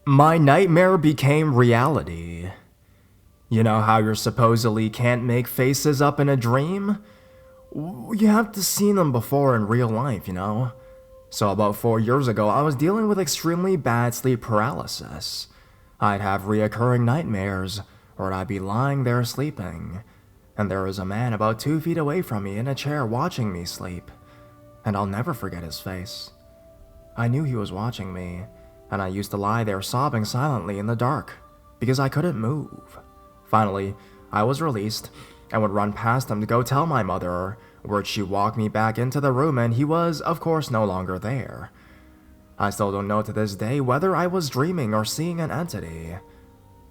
My nightmare became reality. You know how you supposedly can't make faces up in a dream? You have to seen them before in real life, you know? So about 4 years ago, I was dealing with extremely bad sleep paralysis. I'd have reoccurring nightmares, or I'd be lying there sleeping, and there was a man about 2 feet away from me in a chair watching me sleep, and I'll never forget his face. I knew he was watching me, and I used to lie there sobbing silently in the dark, because I couldn't move. Finally, I was released, and would run past him to go tell my mother, where she walked me back into the room and he was, of course, no longer there. I still don't know to this day whether I was dreaming or seeing an entity.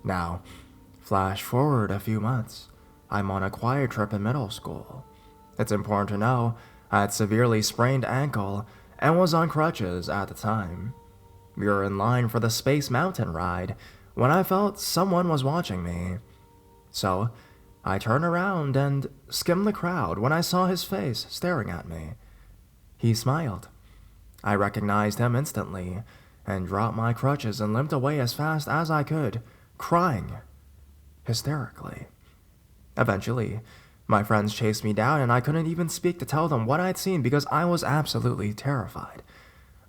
Now, flash forward a few months. I'm on a choir trip in middle school. It's important to know I had severely sprained ankle and was on crutches at the time. We were in line for the Space Mountain ride when I felt someone was watching me. So, I turned around and skimmed the crowd when I saw his face staring at me. He smiled. I recognized him instantly and dropped my crutches and limped away as fast as I could, crying hysterically. Eventually, my friends chased me down and I couldn't even speak to tell them what I'd seen because I was absolutely terrified.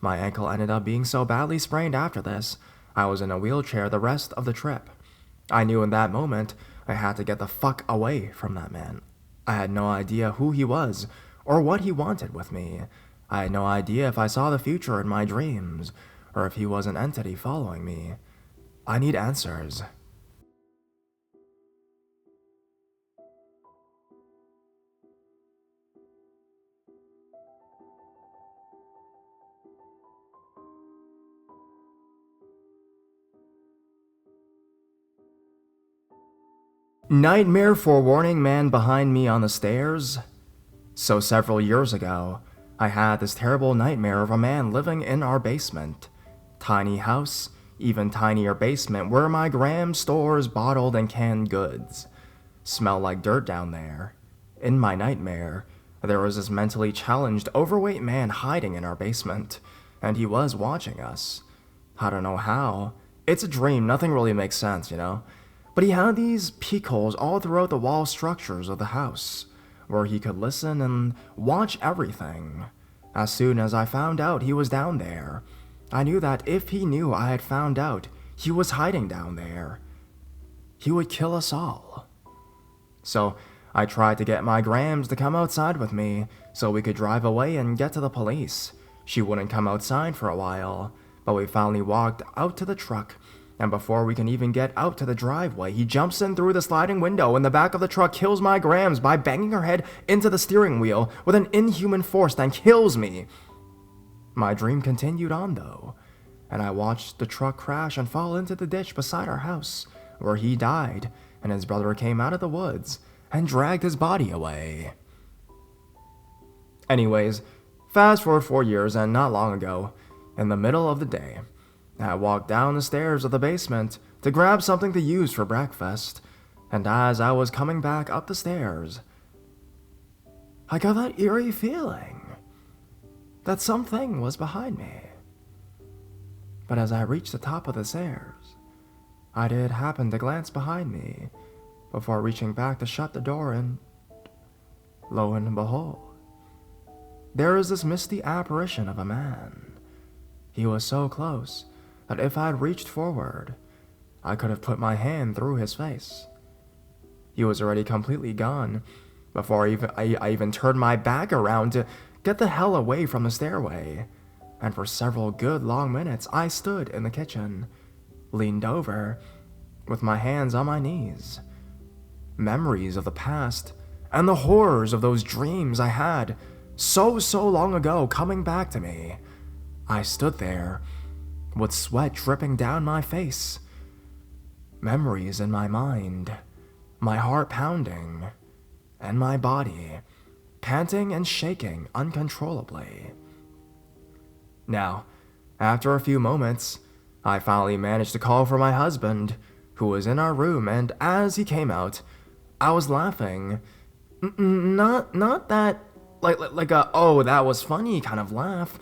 My ankle ended up being so badly sprained after this, I was in a wheelchair the rest of the trip. I knew in that moment I had to get the fuck away from that man. I had no idea who he was or what he wanted with me. I had no idea if I saw the future in my dreams or if he was an entity following me. I need answers. Nightmare forewarning man behind me on the stairs. So several years ago, I had this terrible nightmare of a man living in our basement. Tiny house, even tinier basement where my gram stores bottled and canned goods. Smell like dirt down there. In my nightmare, there was this mentally challenged, overweight man hiding in our basement, and he was watching us. I don't know how. It's a dream, nothing really makes sense, you know? But he had these peek holes all throughout the wall structures of the house, where he could listen and watch everything. As soon as I found out he was down there, I knew that if he knew I had found out he was hiding down there, he would kill us all. So I tried to get my Grams to come outside with me so we could drive away and get to the police. She wouldn't come outside for a while, but we finally walked out to the truck, and before we can even get out to the driveway, he jumps in through the sliding window in the back of the truck, kills my Grams by banging her head into the steering wheel with an inhuman force, then kills me. My dream continued on though, and I watched the truck crash and fall into the ditch beside our house, where he died, and his brother came out of the woods and dragged his body away. Anyways, fast forward 4 years and not long ago, in the middle of the day, I walked down the stairs of the basement to grab something to use for breakfast, and as I was coming back up the stairs, I got that eerie feeling that something was behind me. But as I reached the top of the stairs, I did happen to glance behind me before reaching back to shut the door, and lo and behold, there is this misty apparition of a man. He was so close that if I had reached forward, I could have put my hand through his face. He was already completely gone before I even turned my back around to get the hell away from the stairway, and for several good long minutes I stood in the kitchen, leaned over, with my hands on my knees. Memories of the past and the horrors of those dreams I had so long ago coming back to me. I stood there, with sweat dripping down my face, memories in my mind, my heart pounding, and my body panting and shaking uncontrollably. Now, after a few moments, I finally managed to call for my husband, who was in our room, and as he came out, I was laughing. Not that, like a, oh, that was funny kind of laugh,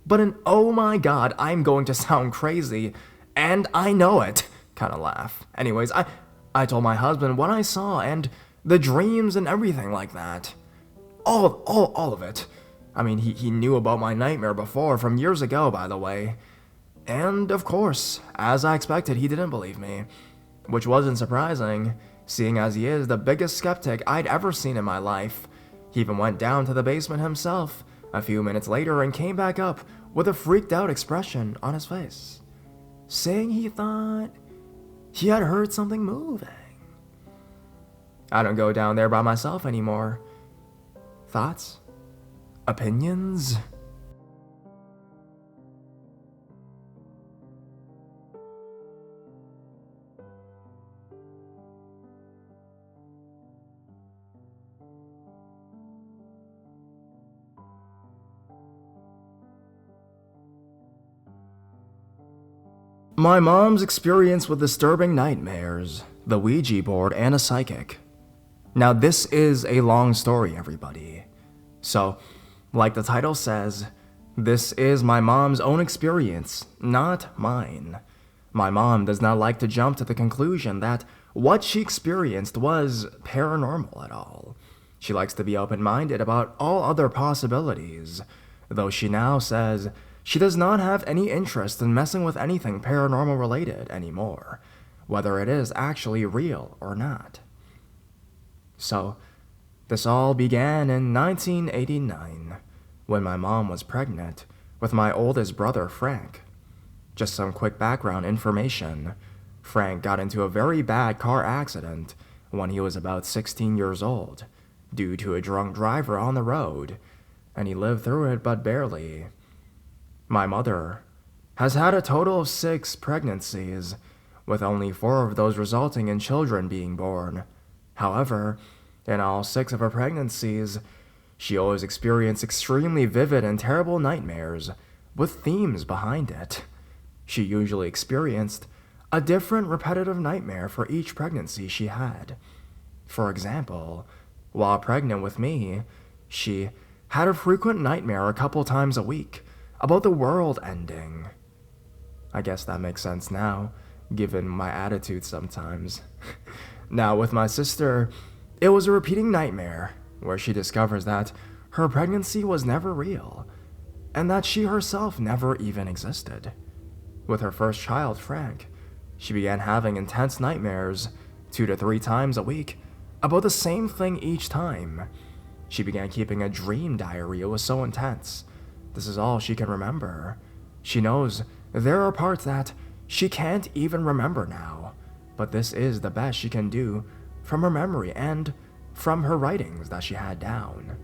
but an oh my god, I'm going to sound crazy, And I know it, kind of laugh. Anyways, I told my husband what I saw and the dreams and everything like that. All of it. I mean, he knew about my nightmare before, from years ago, by the way. And, of course, as I expected, he didn't believe me. Which wasn't surprising, seeing as he is the biggest skeptic I'd ever seen in my life. He even went down to the basement himself a few minutes later and came back up with a freaked out expression on his face, saying he thought he had heard something moving. I don't go down there by myself anymore. Thoughts? Opinions? My mom's experience with disturbing nightmares, the Ouija board, and a psychic. Now, this is a long story, everybody. So, like the title says, this is my mom's own experience, not mine. My mom does not like to jump to the conclusion that what she experienced was paranormal at all. She likes to be open-minded about all other possibilities, though she now says she does not have any interest in messing with anything paranormal related anymore, whether it is actually real or not. So, this all began in 1989, when my mom was pregnant with my oldest brother, Frank. Just some quick background information. Frank got into a very bad car accident when he was about 16 years old, due to a drunk driver on the road, and he lived through it but barely. My mother has had a total of 6 pregnancies, with only 4 of those resulting in children being born. However, in all 6 of her pregnancies, she always experienced extremely vivid and terrible nightmares, with themes behind it. She usually experienced a different repetitive nightmare for each pregnancy she had. For example, while pregnant with me, she had a frequent nightmare a couple times a week about the world ending. I guess that makes sense now, given my attitude sometimes. Now, with my sister, it was a repeating nightmare where she discovers that her pregnancy was never real, and that she herself never even existed. With her first child, Frank, she began having intense nightmares 2 to 3 times a week about the same thing each time. She began keeping a dream diary. It was so intense. This is all she can remember. She knows there are parts that she can't even remember now, but this is the best she can do from her memory and from her writings that she had down.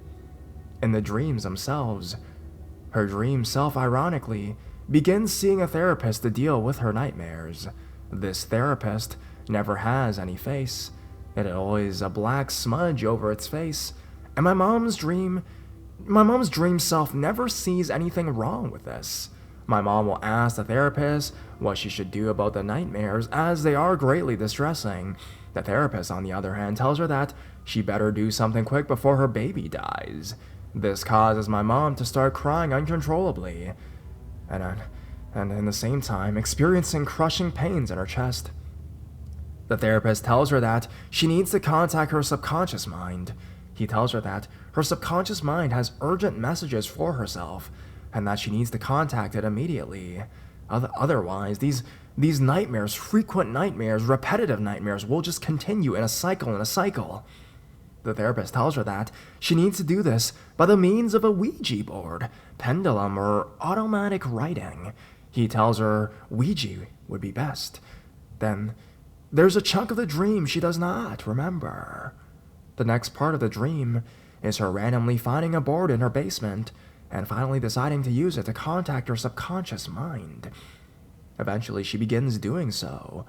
In the dreams themselves, her dream self ironically begins seeing a therapist to deal with her nightmares. This therapist never has any face. It is always a black smudge over its face, and my mom's dream self never sees anything wrong with this. My mom will ask the therapist what she should do about the nightmares, as they are greatly distressing. The therapist, on the other hand, tells her that she better do something quick before her baby dies. This causes my mom to start crying uncontrollably, and in the same time experiencing crushing pains in her chest. The therapist tells her that she needs to contact her subconscious mind. He tells her that her subconscious mind has urgent messages for herself, and that she needs to contact it immediately. Otherwise, these nightmares, frequent nightmares, repetitive nightmares, will just continue in a cycle. The therapist tells her that she needs to do this by the means of a Ouija board, pendulum, or automatic writing. He tells her Ouija would be best. Then there's a chunk of the dream she does not remember. The next part of the dream is her randomly finding a board in her basement and finally deciding to use it to contact her subconscious mind. Eventually, she begins doing so,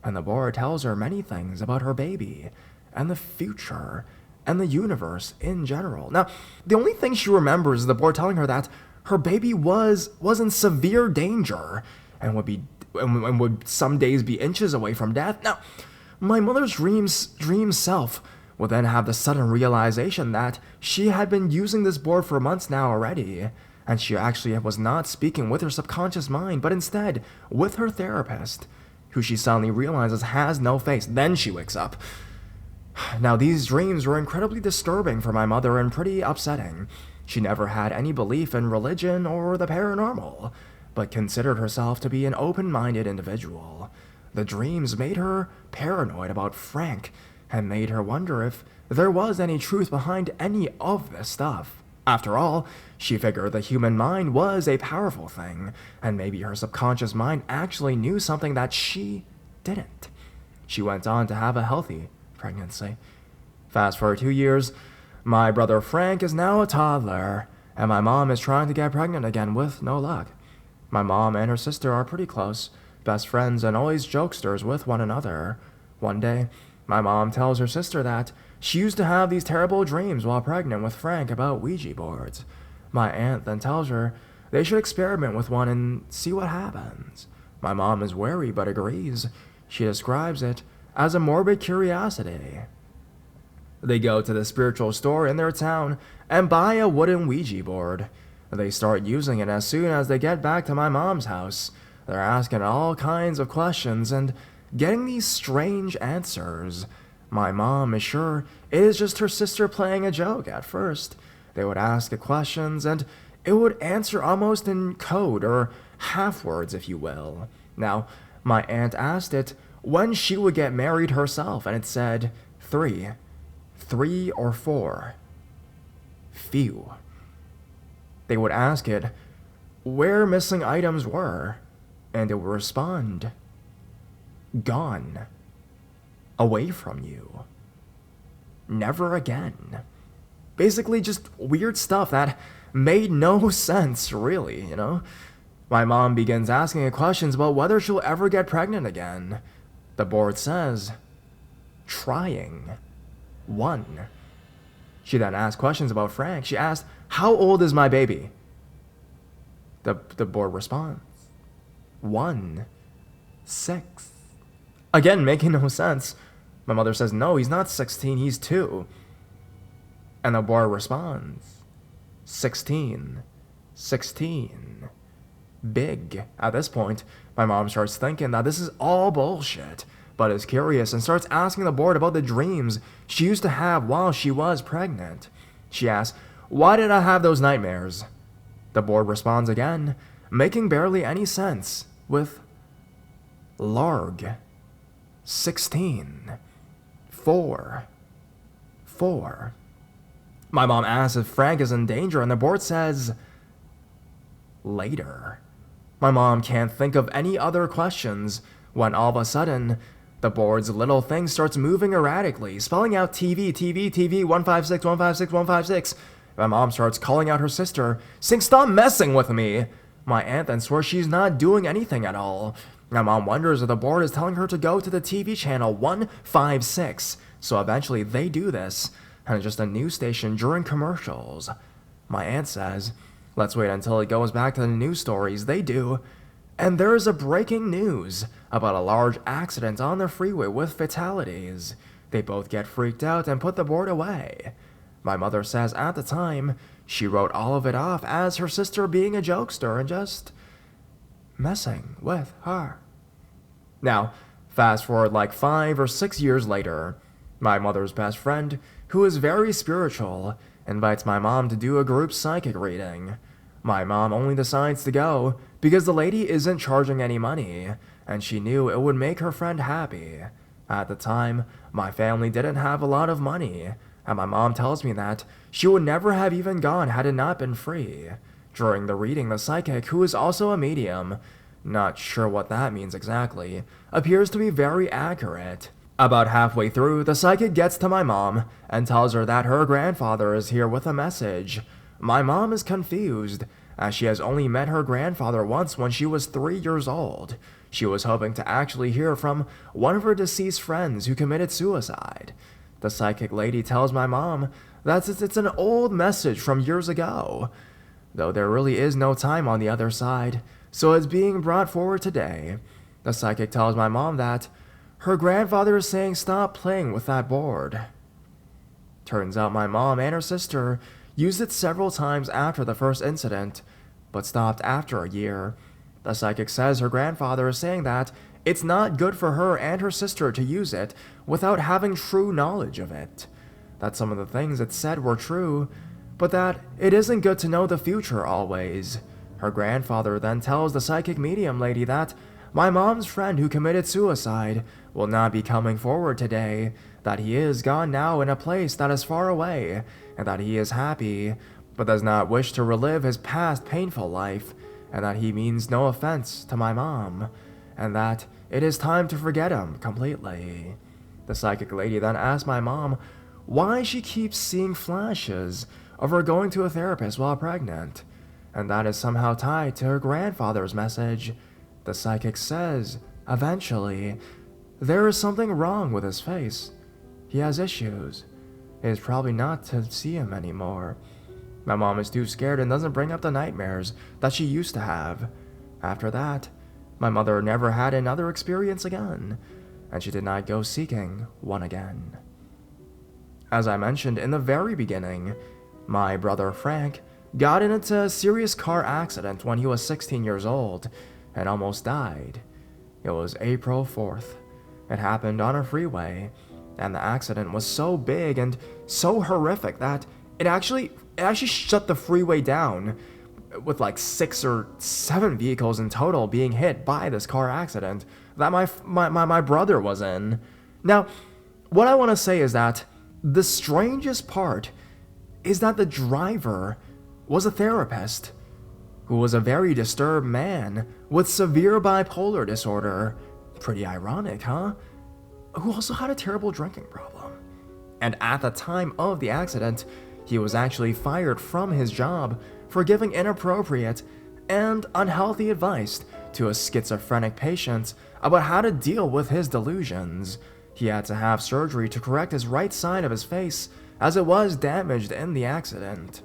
and the board tells her many things about her baby and the future and the universe in general. Now, the only thing she remembers is the board telling her that her baby was in severe danger and would some days be inches away from death. Now, my mother's dream self will then have the sudden realization that she had been using this board for months now already, and she actually was not speaking with her subconscious mind, but instead with her therapist, who she suddenly realizes has no face. Then she wakes up. Now, these dreams were incredibly disturbing for my mother and pretty upsetting. She never had any belief in religion or the paranormal, but considered herself to be an open-minded individual. The dreams made her paranoid about Frank and made her wonder if there was any truth behind any of this stuff. After all, she figured the human mind was a powerful thing, and maybe her subconscious mind actually knew something that she didn't. She went on to have a healthy pregnancy. Fast forward 2 years, my brother Frank is now a toddler, and my mom is trying to get pregnant again with no luck. My mom and her sister are pretty close, best friends and always jokesters with one another. One day, my mom tells her sister that she used to have these terrible dreams while pregnant with Frank about Ouija boards. My aunt then tells her they should experiment with one and see what happens. My mom is wary but agrees. She describes it as a morbid curiosity. They go to the spiritual store in their town and buy a wooden Ouija board. They start using it as soon as they get back to my mom's house. They're asking all kinds of questions and getting these strange answers. My mom is sure it is just her sister playing a joke at first. They would ask it questions and it would answer almost in code or half words, if you will. Now, my aunt asked it when she would get married herself, and it said 3 or 4. Few. They would ask it where missing items were, and it would respond, gone, away from you, never again. Basically just weird stuff that made no sense, really, you know? My mom begins asking it questions about whether she'll ever get pregnant again. The board says, trying. 1. She then asked questions about Frank. She asked, how old is my baby? The board responds, 1, 6. Again, making no sense. My mother says, no, he's not 16, he's 2. And the board responds, 16. Big. At this point, my mom starts thinking that this is all bullshit, but is curious and starts asking the board about the dreams she used to have while she was pregnant. She asks, why did I have those nightmares? The board responds again, making barely any sense, with larg. 16. 4. My mom asks if Frank is in danger, and the board says, later. My mom can't think of any other questions when all of a sudden, the board's little thing starts moving erratically, spelling out TV, 156, 156, 156. My mom starts calling out her sister, saying, stop messing with me. My aunt then swears she's not doing anything at all. My mom wonders if the board is telling her to go to the TV channel 156. So eventually they do this, and it's just a news station during commercials. My aunt says, let's wait until it goes back to the news stories. They do. And there is a breaking news about a large accident on the freeway with fatalities. They both get freaked out and put the board away. My mother says at the time, she wrote all of it off as her sister being a jokester and just messing with her. Now, fast forward like 5 or 6 years later, my mother's best friend, who is very spiritual, invites my mom to do a group psychic reading. My mom only decides to go because the lady isn't charging any money, and she knew it would make her friend happy. At the time, my family didn't have a lot of money, and my mom tells me that she would never have even gone had it not been free. During the reading, the psychic, who is also a medium, not sure what that means exactly, appears to be very accurate. About halfway through, the psychic gets to my mom and tells her that her grandfather is here with a message. My mom is confused, as she has only met her grandfather once when she was 3 years old. She was hoping to actually hear from one of her deceased friends who committed suicide. The psychic lady tells my mom that it's an old message from years ago, though there really is no time on the other side, so it's being brought forward today. The psychic tells my mom that her grandfather is saying stop playing with that board. Turns out my mom and her sister used it several times after the first incident, but stopped after a year. The psychic says her grandfather is saying that it's not good for her and her sister to use it without having true knowledge of it. That some of the things it said were true, but that it isn't good to know the future always. Her grandfather then tells the psychic medium lady that my mom's friend who committed suicide will not be coming forward today, that he is gone now in a place that is far away, and that he is happy, but does not wish to relive his past painful life, and that he means no offense to my mom, and that it is time to forget him completely. The psychic lady then asked my mom why she keeps seeing flashes of her going to a therapist while pregnant, and that is somehow tied to her grandfather's message. The psychic says, eventually, there is something wrong with his face. He has issues. It is probably not to see him anymore. My mom is too scared and doesn't bring up the nightmares that she used to have. After that, my mother never had another experience again, and she did not go seeking one again. As I mentioned in the very beginning, my brother Frank got into a serious car accident when he was 16 years old and almost died. It was April 4th. It happened on a freeway, and the accident was so big and so horrific that it actually shut the freeway down, with like 6 or 7 vehicles in total being hit by this car accident that my brother was in. Now, what I want to say is that the strangest part is that the driver was a therapist who was a very disturbed man with severe bipolar disorder. Pretty ironic, huh? Who also had a terrible drinking problem. And at the time of the accident, he was actually fired from his job for giving inappropriate and unhealthy advice to a schizophrenic patient about how to deal with his delusions. He had to have surgery to correct his right side of his face, as it was damaged in the accident.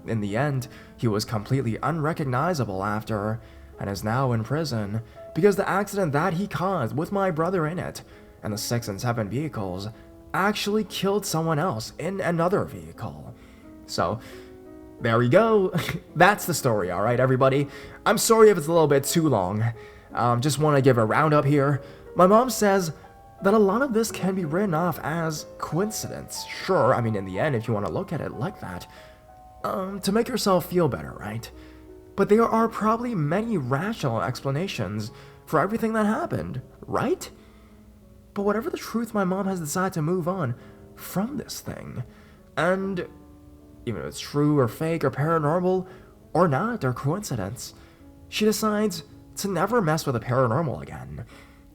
In the end, he was completely unrecognizable after, and is now in prison because the accident that he caused with my brother in it, and the 6 and 7 vehicles, actually killed someone else in another vehicle. So, there we go. That's the story, alright, everybody? I'm sorry if it's a little bit too long. Just want to give a roundup here. My mom says that a lot of this can be written off as coincidence. Sure, I mean, in the end, if you want to look at it like that, to make yourself feel better, right? But there are probably many rational explanations for everything that happened, right? But whatever the truth, my mom has decided to move on from this thing. And even if it's true or fake or paranormal or not or coincidence, she decides to never mess with the paranormal again.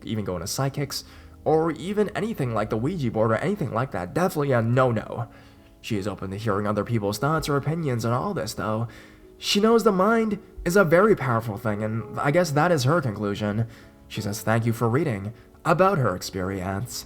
Even going to psychics or even anything like the Ouija board or anything like that. Definitely a no-no. She is open to hearing other people's thoughts or opinions on all this, though. She knows the mind is a very powerful thing, and I guess that is her conclusion. She says thank you for reading about her experience.